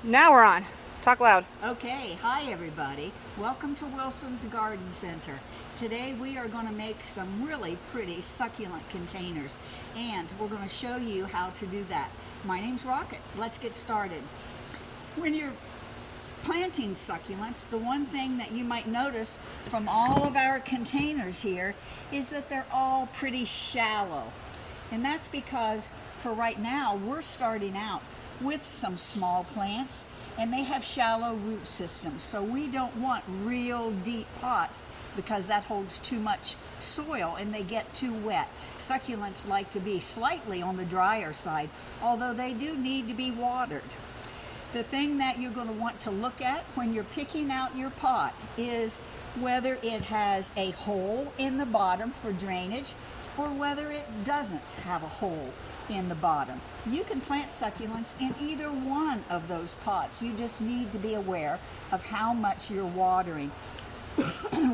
Now we're on. Talk loud. Okay, hi everybody. Welcome to Wilson's Garden Center. Today we are going to make some really pretty succulent containers, and we're going to show you how to do that. My name's Rockett. Let's get started. When you're planting succulents, the one thing that you might notice from all of our containers here is that they're all pretty shallow. And that's because for right now we're starting out with some small plants and they have shallow root systems, so we don't want real deep pots because that holds too much soil and they get too wet. Succulents like to be slightly on the drier side, although they do need to be watered. The thing that you're going to want to look at when you're picking out your pot is whether it has a hole in the bottom for drainage or whether it doesn't have a hole in the bottom. You can plant succulents in either one of those pots. You just need to be aware of how much you're watering.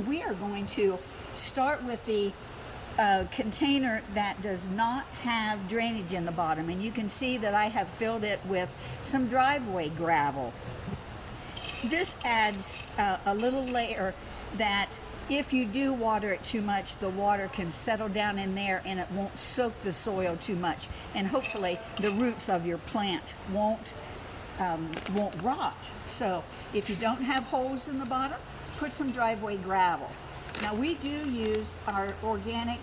We are going to start with the container that does not have drainage in the bottom, and you can see that I have filled it with some driveway gravel. This adds a little layer that if you do water it too much, the water can settle down in there and it won't soak the soil too much, and hopefully the roots of your plant won't rot. So if you don't have holes in the bottom, put some driveway gravel. Now we do use our organic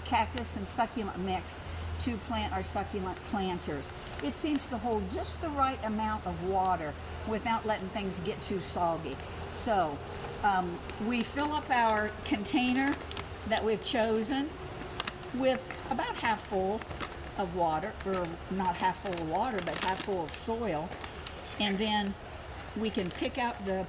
cactus and succulent mix to plant our succulent planters. It seems to hold just the right amount of water without letting things get too soggy. So we fill up our container that we've chosen with about half full of water, or not half full of water, but half full of soil, and then we can pick out the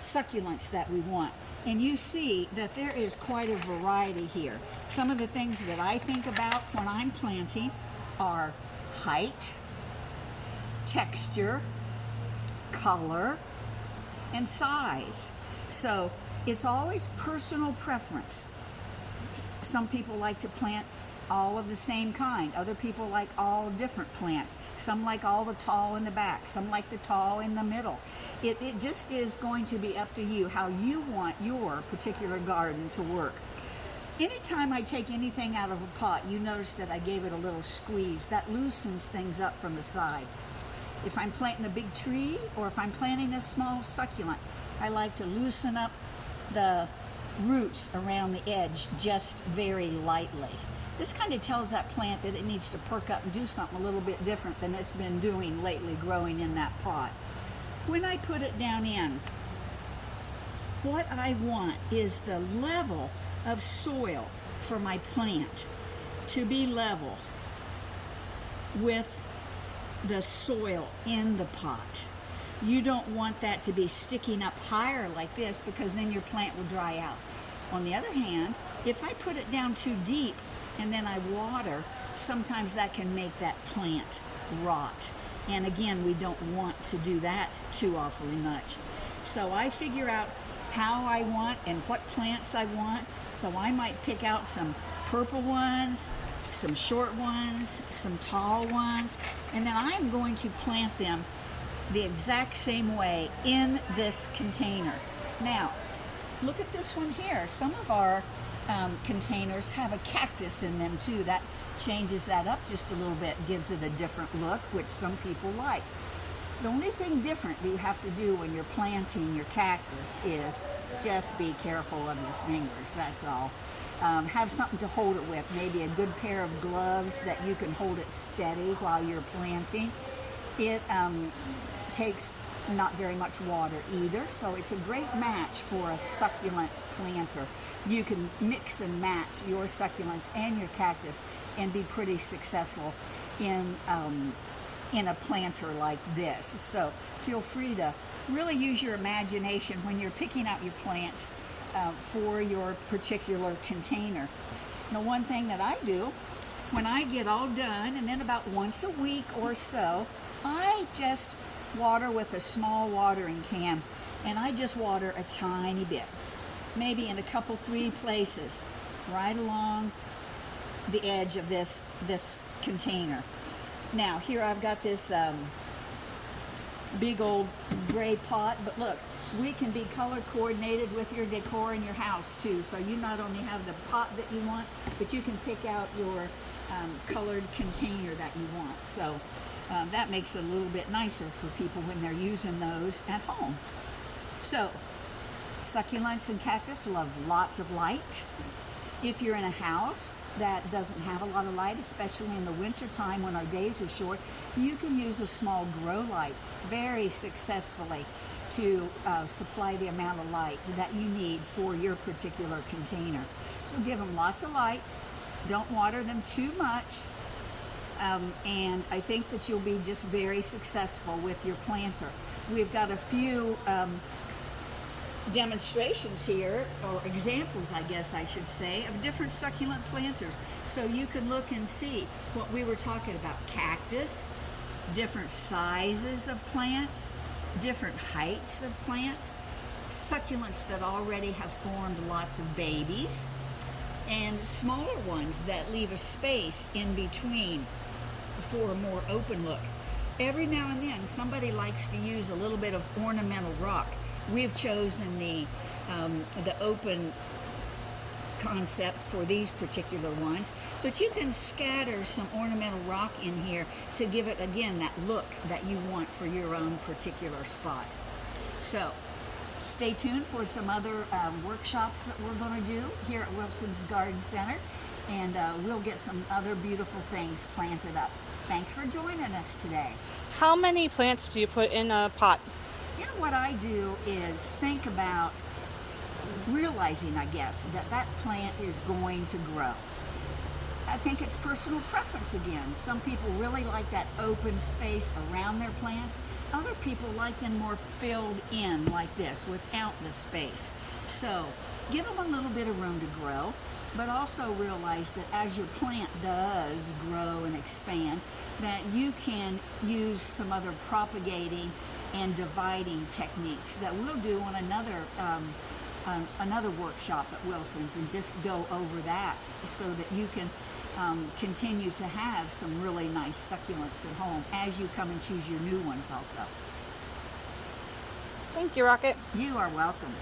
succulents that we want. And you see that there is quite a variety here. Some of the things that I think about when I'm planting are height, texture, color, and size. So it's always personal preference. Some people like to plant all of the same kind. Other people like all different plants. Some like all the tall in the back. Some like the tall in the middle. It just is going to be up to you how you want your particular garden to work. Anytime I take anything out of a pot, you notice that I gave it a little squeeze. That loosens things up from the side. If I'm planting a big tree or if I'm planting a small succulent, I like to loosen up the roots around the edge just very lightly. This kind of tells that plant that it needs to perk up and do something a little bit different than it's been doing lately growing in that pot. When I put it down in, what I want is the level of soil for my plant to be level with the soil in the pot. You don't want that to be sticking up higher like this because then your plant will dry out. On the other hand, if I put it down too deep and then I water, sometimes that can make that plant rot. And again, we don't want to do that too awfully much. So I figure out how I want and what plants I want. So I might pick out some purple ones, some short ones, some tall ones, and then I'm going to plant them the exact same way in this container. Now, look at this one here. Some of our containers have a cactus in them too. That changes that up just a little bit, gives it a different look, which some people like. The only thing different that you have to do when you're planting your cactus is just be careful of your fingers, that's all. Have something to hold it with, maybe a good pair of gloves that you can hold it steady while you're planting. It takes not very much water either, so it's a great match for a succulent planter. You can mix and match your succulents and your cactus and be pretty successful in a planter like this. So feel free to really use your imagination when you're picking out your plants for your particular container. Now, one thing that I do when I get all done, and then about once a week or so, I just water with a small watering can, and I just water a tiny bit, maybe in a couple, 3 places, right along the edge of this container. Now here I've got this big old gray pot, but look, we can be color coordinated with your decor in your house too. So you not only have the pot that you want, but you can pick out your colored container that you want. So that makes it a little bit nicer for people when they're using those at home. So succulents and cactus love lots of light. If you're in a house that doesn't have a lot of light, especially in the winter time when our days are short, you can use a small grow light very successfully to supply the amount of light that you need for your particular container. So give them lots of light, don't water them too much, and I think that you'll be just very successful with your planter. We've got a few demonstrations here, or examples I guess I should say, of different succulent planters, so you can look and see what we were talking about: cactus, different sizes of plants, different heights of plants, succulents that already have formed lots of babies, and smaller ones that leave a space in between for a more open look. Every now and then somebody likes to use a little bit of ornamental rock. We've chosen the open concept for these particular ones, but you can scatter some ornamental rock in here to give it, again, that look that you want for your own particular spot. So stay tuned for some other workshops that we're going to do here at Wilson's Garden Center, and we'll get some other beautiful things planted up. Thanks for joining us today. How many plants do you put in a pot? You know, what I do is think about realizing, I guess, that that plant is going to grow. I think it's personal preference again. Some people really like that open space around their plants. Other people like them more filled in like this, without the space. So give them a little bit of room to grow, but also realize that as your plant does grow and expand, that you can use some other propagating and dividing techniques that we'll do on another workshop at Wilson's, and just go over that so that you can continue to have some really nice succulents at home as you come and choose your new ones also. Thank you, Rockett. You are welcome.